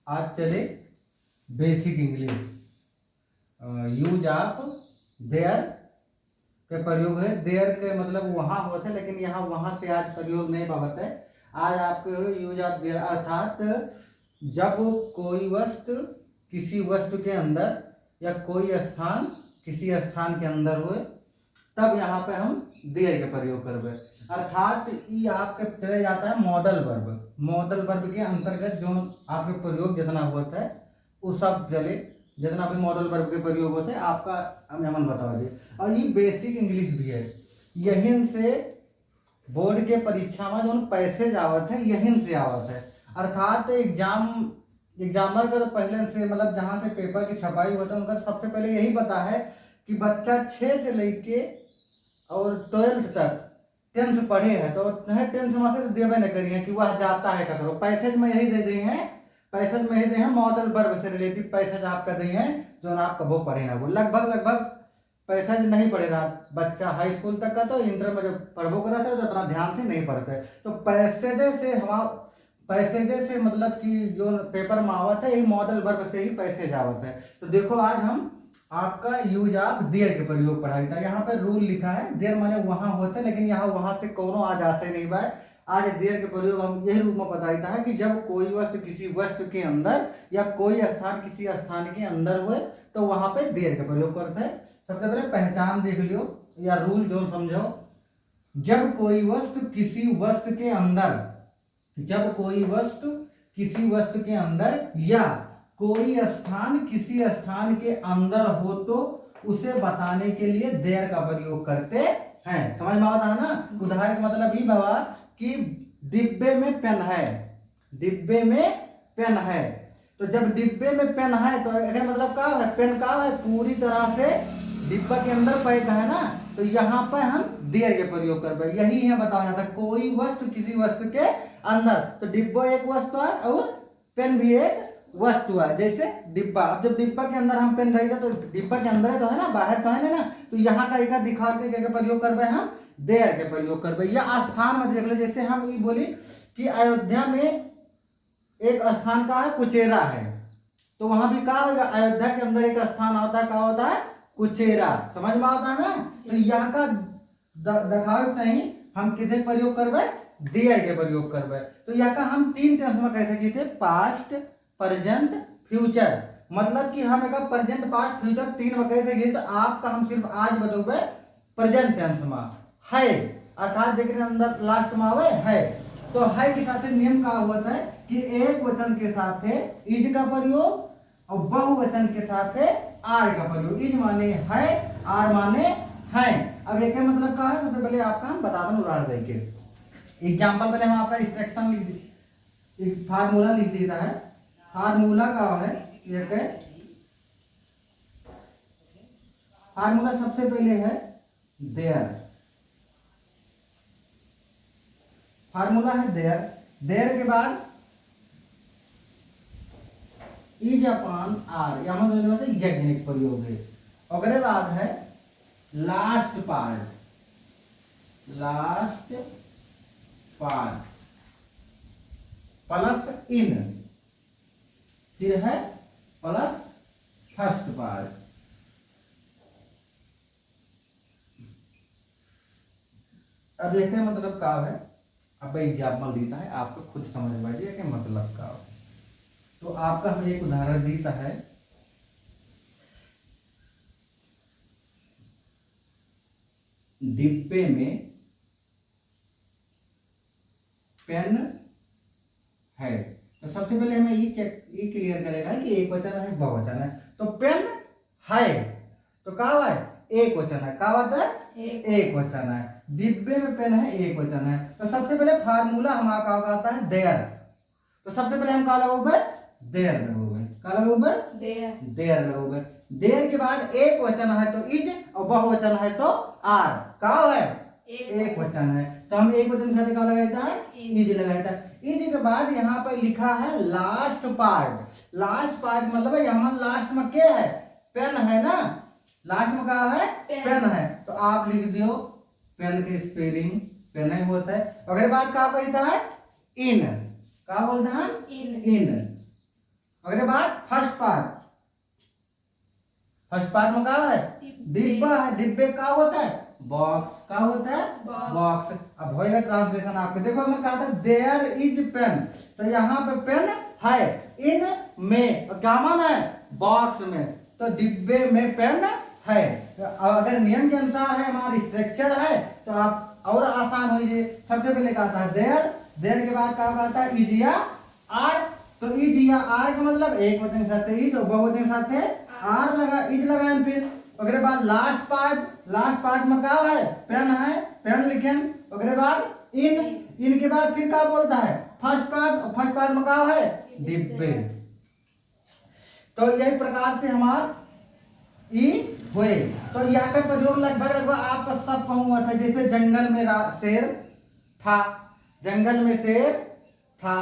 आज चले basic English. Use of their के प्रयोग है। देयर के मतलब वहाँ होते हैं, लेकिन यहाँ वहाँ से आज प्रयोग नहीं बाबत है। आज आपके यूज ऑफ देयर अर्थात जब कोई वस्तु किसी वस्तु के अंदर या कोई स्थान किसी स्थान के अंदर हुए, तब यहाँ पे हम देयर के प्रयोग करबे। अर्थात ये आपके चले जाता है मॉडल वर्ब। मॉडल वर्ब के अंतर्गत जो आपके प्रयोग जितना होता है वो सब चले, जितना भी मॉडल वर्ब के प्रयोग होते हैं आपका हमन बता दिए। और ये बेसिक इंग्लिश भी है। यहीं से बोर्ड के परीक्षा में जो पैसेज आवत है यहीं से आवत है। अर्थात एग्जामर का तो पहले से मतलब जहाँ से पेपर की छपाई होता है उनका सबसे पहले यही पता है कि बच्चा 6 से लेके और 12th तक 10th पढ़े है, तो 10th में से देवे न करिए कि वह जाता है ककरो। पैसेज में यही दे दिए हैं, पैसेज में यही दे हैं मॉडल वर्ब से रिलेटिव पैसेज आपका दिए हैं जो आप कबो पढ़े ना। वो लगभग पैसेज नहीं पढ़े रहा बच्चा हाई स्कूल तक का, तो इंटर में जब पढ़बो करा था तो इतना ध्यान से नहीं पढ़ते। तो पैसेजे से मतलब कि जो पेपर में आवत है यही मॉडल वर्ब से ही पैसेज आवत है। तो देखो आज हम आपका यूज ऑफ देयर के प्रयोग पढ़ाई था। यहाँ पर रूल लिखा है देयर माने वहां होते हैं, लेकिन यहाँ वहां से कोनो आज आते नहीं बा। आज देयर के प्रयोग हम यही रूप में बताता है कि जब कोई वस्तु किसी वस्तु के अंदर या कोई स्थान किसी स्थान के अंदर हुए तो वहां पे देयर का प्रयोग करते हैं। सबसे पहले पहचान देख लियो या रूल जो समझो। जब कोई वस्तु किसी वस्तु के अंदर, जब कोई वस्तु किसी वस्तु के अंदर या कोई स्थान किसी स्थान के अंदर हो तो उसे बताने के लिए देयर का प्रयोग करते हैं। समझ में आता है ना। उदाहरण का मतलब ये बाबा कि डिब्बे में पेन है, डिब्बे में पेन है। तो जब डिब्बे में पेन है तो अगर मतलब क्या है, पेन का है पूरी तरह से डिब्बा के अंदर पैक है ना, तो यहाँ पर हम देयर के प्रयोग कर पाए। यही है बताया था कोई वस्तु किसी वस्तु के अंदर, तो डिब्बा एक वस्तु है और पेन भी एक वस्तु है। जैसे डिब्बा, अब जब डिब्बा के अंदर हम पेन रहेगा तो डिब्बा के अंदर है तो है ना, बाहर तो है ना। तो यहाँ का एक दिखा के प्रयोग करबे हम देयर के प्रयोग करबे। या स्थान में देख लो, जैसे हम ये बोली कि अयोध्या में एक स्थान का है कुचेरा है, तो वहां भी क्या होगा, अयोध्या के अंदर एक स्थान आता है, क्या होता है कुचेरा। समझ में आता है ना। तो यहाँ का दिखाओ नहीं हम किसे प्रयोग करबे, देयर के प्रयोग करबे। तो यहाँ का हम 3 टेंस में कैसे किए थे, पास्ट प्रेजेंट फ्यूचर। मतलब कि हम एक प्रेजेंट पास्ट फ्यूचर 3 में कैसे किए, तो आपका हम सिर्फ आज बतोगे प्रेजेंट टेंस में है, अर्थात जेके अंदर लास्ट में आवे है। तो है के साथ नियम का होता है कि एक वचन के साथ इज का प्रयोग और बहुवचन के साथ आर का प्रयोग। इज माने है, आर माने है। अब एक मतलब क्या है, सबसे पहले आपका हम बता दूं उदाहरण देके। एग्जांपल पहले हम आपका इंस्ट्रक्शन लिख दी, फार्मूला लिख देता है। फार्मूला का है एक, फार्मूला सबसे पहले है देयर। फार्मूला है देयर, देयर के बाद इज अपॉन आर, यहाँ मतलब यज्ञनिक प्रयोग है। अगले बाद है last part, last part plus in, फिर है प्लस फर्स्ट पार्ट। अब देखते हैं मतलब क्या है। अब एग्जाम्पल देता है, आपको खुद समझ में आइए कि मतलब क्या है। तो आपका हमें एक उदाहरण देता है, डिब्बे में पेन है। तो सबसे पहले हमें ये क्लियर करेगा कि एक वचन है बहुवचन है। तो पेन है तो क्या है, एक वचन है। क्या बात है, एक वचन है। डिब्बे में पेन है, एक वचन है। तो सबसे पहले फार्मूला हमारा क्या आता है, देयर। तो सबसे पहले हम क्या लगोगे, देयर लगोगे। क्या लगोगे, देयर लगोगे। देयर के बाद एक वचन है तो इज और बहुवचन है तो आर। क्या है, एक वचन है। तो हम एक वचन के साथ क्या लगाता है, इज लगाता है। इज के बाद यहाँ पर लिखा है लास्ट पार्ट। लास्ट पार्ट मतलब यहाँ लास्ट में क्या है, पेन है ना। लास्ट में क्या है, पेन है। तो आप लिख दियो पेन के स्पेलिंग पेन ही होता है। अगर बात क्या कहता है, इन। क्या बोलते हैं, इन। अगले बाद फर्स्ट पार्ट में क्या है डिब्बा है, डिब्बे का होता है बॉक्स, का होता है बॉक्स। अब होएगा ट्रांसलेशन आपके, देखो हमने कहा था देयर इज पेन, तो यहाँ पे पेन है, इन में क्या माना है बॉक्स में, तो डिब्बे में पेन है। तो अगर नियम के अनुसार है हमारा स्ट्रक्चर है तो आप और आसान हो जाए। सबसे पहले कहा था देयर, देयर के बाद क्या आता है इज या आर, तो इज या आर का मतलब एक वचन के साथ इज और बहुवचन के साथ आर लगा, इज लगाए फिर। ओकरे बाद लास्ट पार्ट में क्या है पेन है, पेन लिखें। ओकरे बाद इन के बाद फिर क्या बोलता है फर्स्ट पार्ट में क्या है डिब्बे। तो यही प्रकार से हमार ई हुए। तो यह का प्रयोग लगभग आपका सब कहूँ था, जैसे जंगल में शेर था, जंगल में शेर था,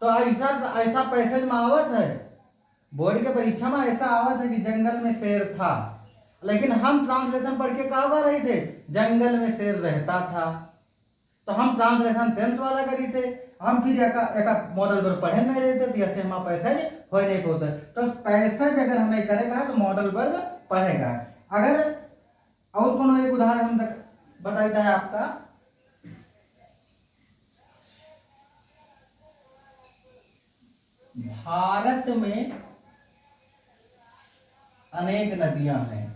तो ऐसा पैसेज में आवत है, बोर्ड के परीक्षा में ऐसा आवत है कि जंगल में शेर था, लेकिन हम ट्रांसलेशन पढ़ के क्या कर रहे थे जंगल में शेर रहता था, तो हम ट्रांसलेशन टेंस वाला करी थे, हम फिर एक मॉडल वर्ब पढ़े नहीं रहे थे, तो ऐसे हमारा पैसेज हो नहीं पाता। तो पैसेज अगर हमें करेगा तो मॉडल वर्ब पढ़ेगा। अगर और कोनो एक उदाहरण हम तक बताता है आपका, भारत में अनेक नदियां हैं,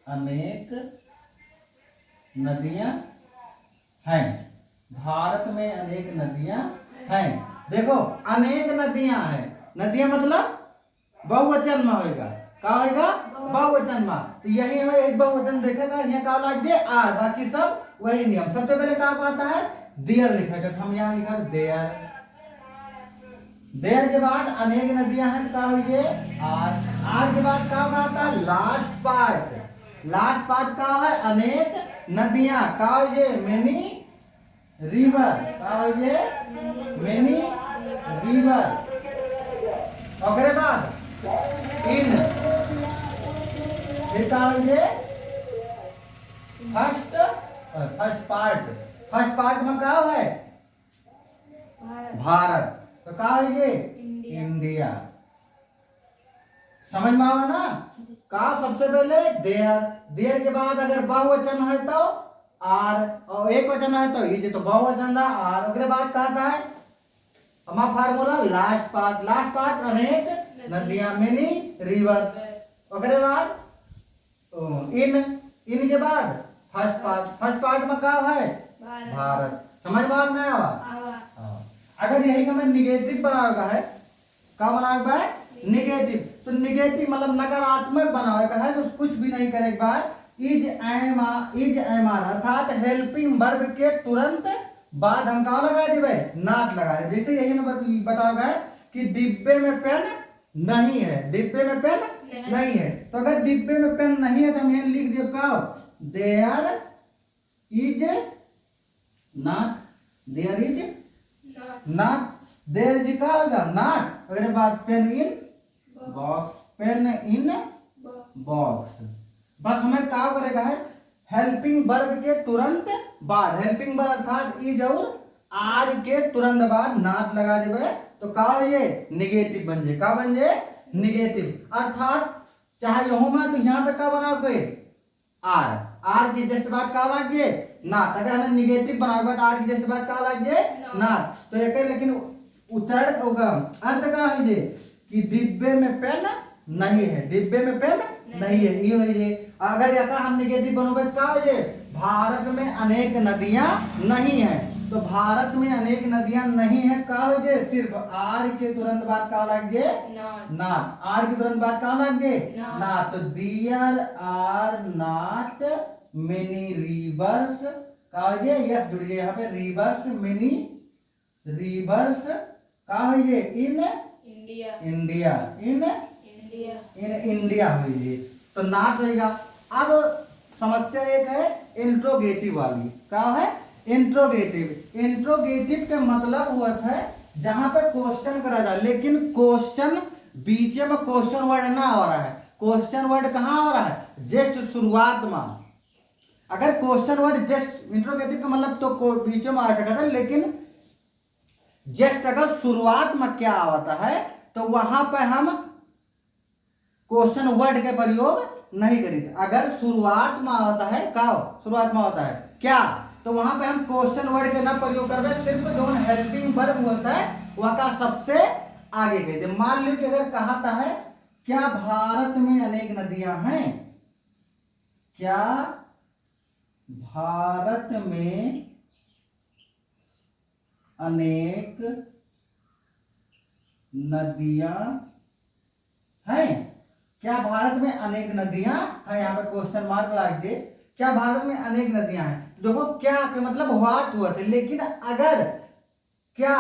अनेक नदियां हैं, भारत में अनेक नदियां हैं। देखो अनेक नदियां हैं, नदियां मतलब बहुवचन में होगा, क्या होगा बहुवचन में, तो यही हमें एक बहुवचन देखेगा, यहाँ क्या लग गया आर, बाकी सब वही नियम। सबसे पहले क्या आता है देयर लिखेगा, तो हम यहाँ लिखा देयर, देयर के बाद अनेक नदियां हैं क्या हुई आर, आर के बाद क्या आता है लास्ट पार्ट, लास्ट पार्ट का है अनेक नदियां, का ये मेनी रिवर, का ये मेनी रिवर। और बाद इन, फिर का ये फर्स्ट पार्ट में क्या है भारत, तो कहा है ये इंडिया। समझ में आवा ना, कहा सबसे पहले देयर, देयर के बाद अगर बहुवचन है तो आर, और एक वचन है तो इज, तो बहुवचन रहा आर। उसके बाद कहता है हमारा फार्मूला लास्ट पार्ट अनेक नदियां मेनी रिवर्स। उसके बाद इन के बाद फर्स्ट पार्ट में क्या है भारत। समझ में नहीं आवा, अगर यही का मैं निगेटिव बनाएगा है, क्या बनाएगा है निगेटिव, तो निगेटिव मतलब नकारात्मक बनाएगा है, तो कुछ भी नहीं करेगा। इज एम आर अर्थात हेल्पिंग वर्ब के तुरंत बाद हम क्या लगा देवे नॉट लगा दे। जैसे यही में बताओगा कि डिब्बे में पेन नहीं है, डिब्बे में पेन नहीं है, तो अगर डिब्बे में पेन नहीं है तो हम यहाँ लिख दे क्या there is not, there is not, there is क्या होगा नॉट। अगर बात pen in box, pen in box, बस हमें क्या करेगा है हेल्पिंग वर्ब के तुरंत बाद, हेल्पिंग वर्ब अर्थात इज और आर के तुरंत बाद नॉट लगा देवे, तो का ये निगेटिव बन जाए, का बन जाए निगेटिव। अर्थात चाहे यहों में तो यहाँ पे क्या बनाओ कोई आर, आर की जस्ट बाद क्या लग गए नॉट, अगर हमें निगेटिव बनाओगे तो आर की जस्ट बाद क्या लग गए नॉट, तो एक लेकिन उत्तर होगा अर्थ का है कि डिब्बे में पेन नहीं है, डिब्बे में पेन नहीं है, ये अगर यका हम निगेटिव बनोगे तो क्या हो जाए भारत में अनेक नदियां नहीं है, तो भारत में अनेक नदियां नहीं है क्या हो जाए सिर्फ आर के तुरंत बाद क्या लग गए नॉट, आर के तुरंत बाद क्या लग गए नॉट, तो there are not many rivers क्या हो जाए यस जुड़ गए यहाँ पे रिवर्स मेनी रिवर्स क्या हो जाए इन इंडिया, इन इंडिया हुई, तो नॉट रहेगा। अब समस्या एक है इंट्रोगेटिव वाली, क्या है इंट्रोगेटिव, इंट्रोगेटिव का मतलब हुआ था जहां पे क्वेश्चन करा जाए, लेकिन क्वेश्चन बीच में क्वेश्चन वर्ड ना हो रहा है, क्वेश्चन वर्ड कहाँ हो रहा है जस्ट शुरुआत में। अगर क्वेश्चन वर्ड जस्ट इंट्रोगेटिव का मतलब तो बीच में आ सकता है, लेकिन जस्ट अगर शुरुआत में क्या आता है तो वहां पर हम क्वेश्चन वर्ड के प्रयोग नहीं करेंगे। अगर शुरुआत में होता है का, शुरुआत में होता है क्या, तो वहां पे हम क्वेश्चन वर्ड के ना प्रयोग करवे, सिर्फ जो हेल्पिंग वर्ब होता है वह का सबसे आगे गए। मान लो कि अगर कहा है क्या भारत में अनेक नदियां हैं, क्या भारत में अनेक नदियां हैं, क्या भारत में अनेक नदियां हैं, यहाँ पे क्वेश्चन मार्क लगा दे, क्या भारत में अनेक नदियां हैं। देखो क्या के मतलब व्हाट हुआ थे, लेकिन अगर क्या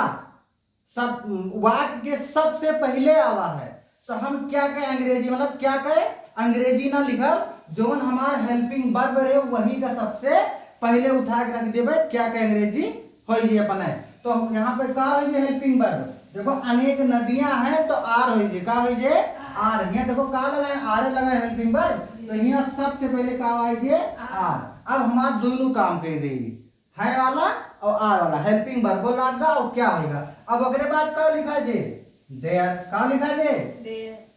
सब वाक्य के सबसे पहले आवा है तो हम क्या कहें अंग्रेजी, मतलब क्या कहें अंग्रेजी ना लिखा, जो हमारा हेल्पिंग वर्ब रहे वही का सबसे पहले उठा के रख देवे, क्या कहें अंग्रेजी हो ये अपन है। तो यहाँ पे का हो हेल्पिंग वर्ब, देखो अनेक नदियां हैं तो आर हो का हो आर, यहाँ देखो का लगाए आर लगाए हेल्पिंग वर्ब, तो यहाँ सबसे पहले का आए आर। अब हमारा दोनों काम कर देगी, है वाला और आर वाला हेल्पिंग वर्ब बोला और क्या होगा। अब अगले बात का लिखा जे देयर, का लिखा जे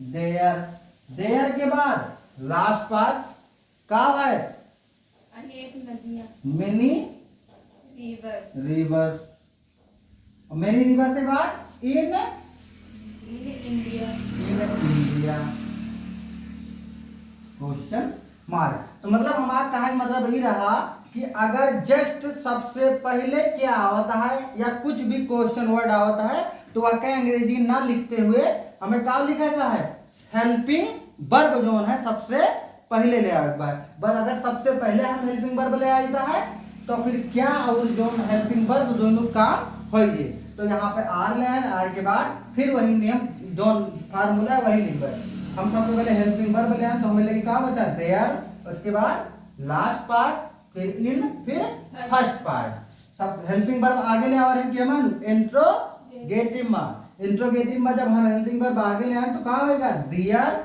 देयर, देयर के बाद लास्ट पार्ट का है अनेक नदियां, many reverse, reverse, many river के बाद in India, India question mark. तो मतलब हमारा कहा मतलब ये रहा कि अगर जस्ट सबसे पहले क्या होता है या कुछ भी क्वेश्चन वर्ड आता है तो वह क्या अंग्रेजी ना लिखते हुए हमें क्या लिखा है हेल्पिंग वर्ब जो है सबसे पहले ले आता है। बस अगर सबसे पहले हम हेल्पिंग वर्ब ले आता है तो फिर क्या और जो हेल्पिंग वर्ब दोनों काम होइए। तो यहाँ पे आर ले आए, आर के बाद फिर वही नियम जो फार्मूला है वही लिख गए। हम सबसे पहले हेल्पिंग वर्ब ले आए तो हमें लगे क्या बता देयर, उसके बाद लास्ट पार्ट, फिर इन, फिर फर्स्ट पार्ट। सब हेल्पिंग वर्ब आगे ले और इनके मन इंट्रोगेटिव में, इंट्रोगेटिव में जब हम हेल्पिंग वर्ब आगे ले आए तो क्या होगा दियर,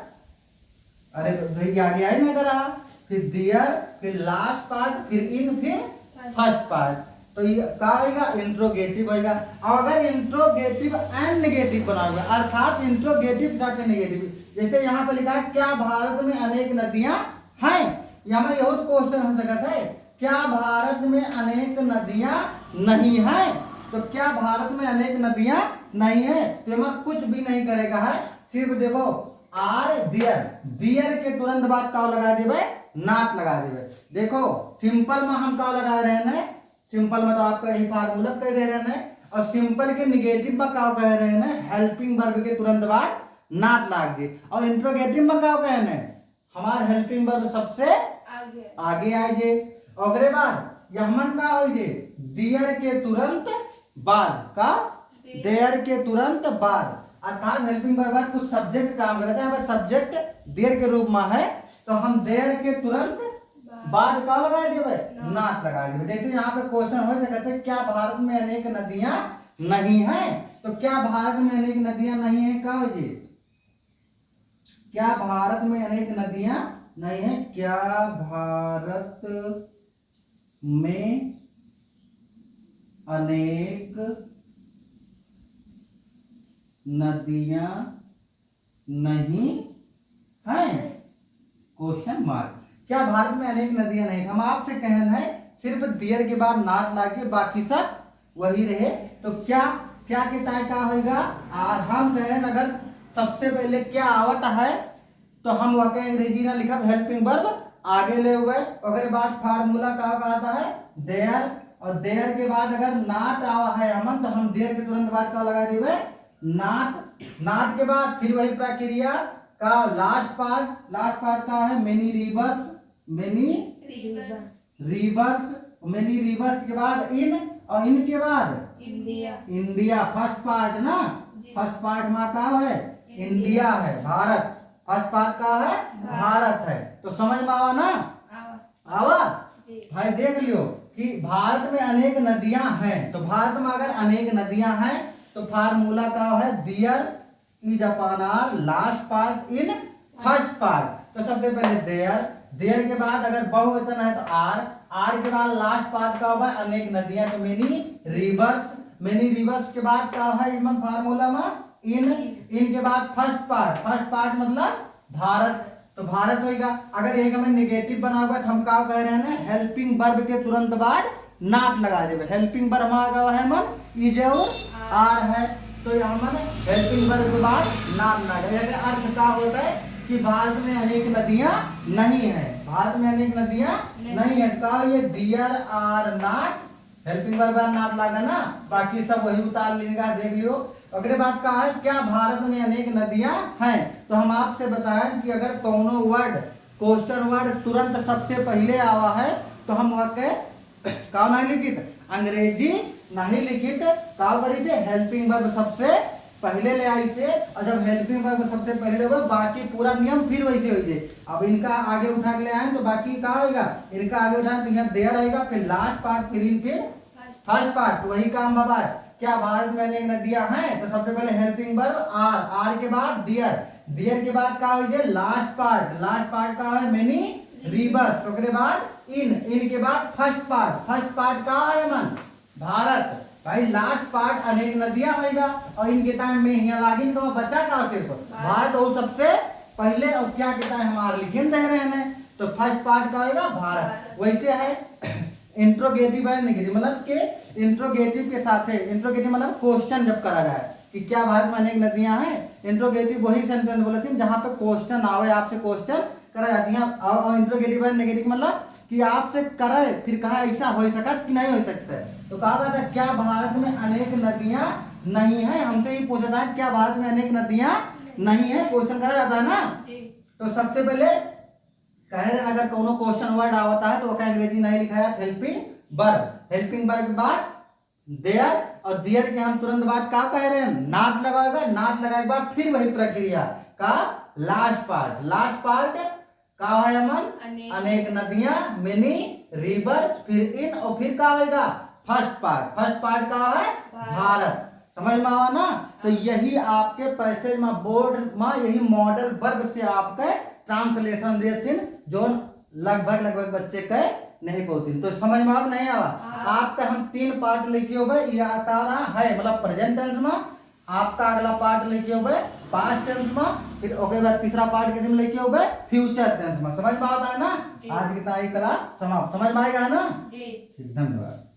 अरे भाई आगे आए ना करा, फिर दियर, फिर लास्ट पार्ट, फिर इन, फिर फर्स्ट पार्ट। तो ये क्या होगा इंट्रोगेटिव होगा। और अगर इंट्रोगेटिव एंड नेगेटिव बनाओगे अर्थात इंट्रोगेटिव जाके नेगेटिव, जैसे यहाँ पे लिखा है क्या भारत में अनेक नदियां हैं, यहाँ में यही क्वेश्चन हो सकता है क्या भारत में अनेक नदियां नहीं है, तो क्या भारत में अनेक नदियां नहीं है तो यहाँ कुछ भी नहीं करेगा है, सिर्फ देखो आर दियर, दियर के तुरंत बाद का लगा देवे नाट लगा देवे। देखो सिंपल में हम का लगा रहे हैं, सिंपल में तो आपका यही फार्मूला कह दे रहे हैं, और सिंपल के निगेटिव में क्या कह रहे हैं हेल्पिंग वर्ब के तुरंत बाद नाट लाग दे, और इंट्रोगेटिव में क्या कह रहे हैं हमारा हेल्पिंग वर्ब सबसे आगे आए जे। अगले बाद यमन का हो जे दियर के तुरंत बाद का, देयर के तुरंत बाद, अर्थात हेल्पिंग वर्ब कुछ सब्जेक्ट काम करता है, सब्जेक्ट देयर के रूप में है तो हम देयर के तुरंत बाद का लगा देवे नाट लगा देवे। जैसे यहाँ पे क्वेश्चन हो सकते क्या भारत में अनेक नदियां नहीं है, तो क्या भारत में अनेक नदियां नहीं है का हो जी, क्या भारत में अनेक नदियां नहीं है, क्या भारत में अनेक नदियां नहीं है क्वेश्चन मार्क। क्या भारत में अनेक नदियां नहीं, हम आपसे कहना है सिर्फ दियर के बाद नाट लाके बाकी सब वही रहे। तो क्या क्या के टाइप का होगा, और हम कह रहे हैं अगर सबसे पहले क्या आवत है तो हम वह अंग्रेजी ना लिखा हेल्पिंग वर्ब आगे ले हुए, अगर बाद फार्मूला का आता है देयर, और देयर के बाद अगर नाट आवा है हम तो हम देयर के तुरंत बाद का लगा देवे नाट, नाट के बाद फिर वही प्रक्रिया का लास्ट पार्ट का है many reverse, many reverse, many reverse के बाद इन, और इन के बाद इंडिया, इंडिया फर्स्ट पार्ट ना, फर्स्ट पार्ट में का है इंडिया है, भारत फर्स्ट पार्ट का है भारत है। तो समझ में आवा ना, आवा भाई देख लियो कि भारत में अनेक नदियां हैं, तो भारत में अगर अनेक नदियां हैं तो फार्मूला का है there is upon are last part in first part. तो सबसे पहले देयर, देयर के बाद अगर बहुवचन है तो आर, आर के बाद लास्ट पार्ट का होगा अनेक नदियां तो मेनी रिवर्स, मेनी रिवर्स के बाद का है इमन फार्मूला में इन, इन के बाद फर्स्ट पार्ट मतलब भारत, तो भारत होगा। अगर एक हमें नेगेटिव बना हुआ है तो हम क्या कह रहे हैं ना, हेल्पिंग वर्ब के तुरंत बाद नॉट लगा देंगे। हेल्पिंग वर्ब हमारा है मन इज और आर है, तो यहाँ मन हेल्पिंग वर्ब के बाद नॉट लगा देंगे। अर्थ क्या होता है कि भारत में अनेक नदियां नहीं है, भारत में अनेक नदियां नहीं है। कहा ये there are not, helping verb का नॉट लगा ना, बाकी सब वही उतार लेगा, देख लियो। अगले बात कहा है क्या भारत में अनेक नदियां हैं, तो हम आपसे बताएं कि अगर कोनो वर्ड क्वेश्चन वर्ड तुरंत सबसे पहले आवा है तो हम वह के का नहीं लिखित, अंग्रेजी नहीं लिखित, का करी थे हेल्पिंग वर्ब सबसे पहले ले आई थे। और जब हेल्पिंग वर्ब सबसे पहले होगा बाकी पूरा नियम फिर वैसे हो जाए। अब इनका आगे उठा के ले आए तो बाकी क्या होगा, इनका आगे उठा तो यहाँ देयर रहेगा, फिर लास्ट पार्ट, फिर फर्स्ट पार्ट, वही काम बाबा। क्या भारत में अनेक नदियां हैं, तो सबसे पहले हेल्पिंग वर्ब आर, आर के बाद डियर, डियर के बाद क्या हो जाए लास्ट पार्ट का है मेनी रिवर्स, उसके बाद इन, इन के बाद फर्स्ट पार्ट का है मन भारत। भाई लास्ट पार्ट अनेक नदियां होगा, और इनके टाइम में यहाँ लागिन का बचा का सिर्फ भारत वो सबसे पहले, और क्या कहता है हमारे लिखिन दे रहे हैं, तो फर्स्ट पार्ट का होगा भारत। वैसे है इंट्रोगेटिव है नेगेटिव, मतलब के इंट्रोगेटिव के साथ है, इंट्रोगेटिव मतलब क्वेश्चन जब करा जाए कि क्या भारत में अनेक नदियां हैं, इंट्रोगेटिव वही सेंटेंस बोले थे जहां पे क्वेश्चन आवे, आपसे क्वेश्चन करा जाती है। और इंट्रोगेटिव है नेगेटिव मतलब कि आपसे करे फिर कहा ऐसा हो सकता कि नहीं हो सकता है, तो कहा जाता है क्या भारत में अनेक नदियां नहीं है, हमसे ही पूछा था क्या भारत में अनेक नदियां नहीं है, क्वेश्चन करा जाता है ना। तो सबसे पहले कह रहे हैं अगर कोनो क्वेश्चन वर्ड आवता है तो वो अंग्रेजी नहीं लिखा है हेल्पिंग वर्ब, हेल्पिंग वर्ब के बाद देयर, और देयर के हम तुरंत बाद क्या कह रहे हैं नॉट लगाएगा, नॉट लगाए के बाद फिर वही प्रक्रिया का लास्ट पार्ट का है अमन अनेक नदियां मेनी रिवर्स, फिर इन, और फिर क्या होगा फर्स्ट पार्ट का है भारत। समझ में आवा ना। तो यही आपके पैसेज में बोर्ड में यही मॉडल वर्ब से आपके ट्रांसलेशन देते जो लगभग बच्चे के नहीं पहुंचती, तो समझ में अब नहीं आवा। आपका हम 3 पार्ट लिखे हो भाई, यह आता रहा है मतलब प्रेजेंट टेंस में, आपका अगला पार्ट लिखे हो भाई पास्ट टेंस में, फिर ओके बाद तीसरा पार्ट किस में लिखे हो भाई फ्यूचर टेंस में। समझ में आता है ना। आज की क्लास समाप्त, समझ में आएगा ना जी, धन्यवाद।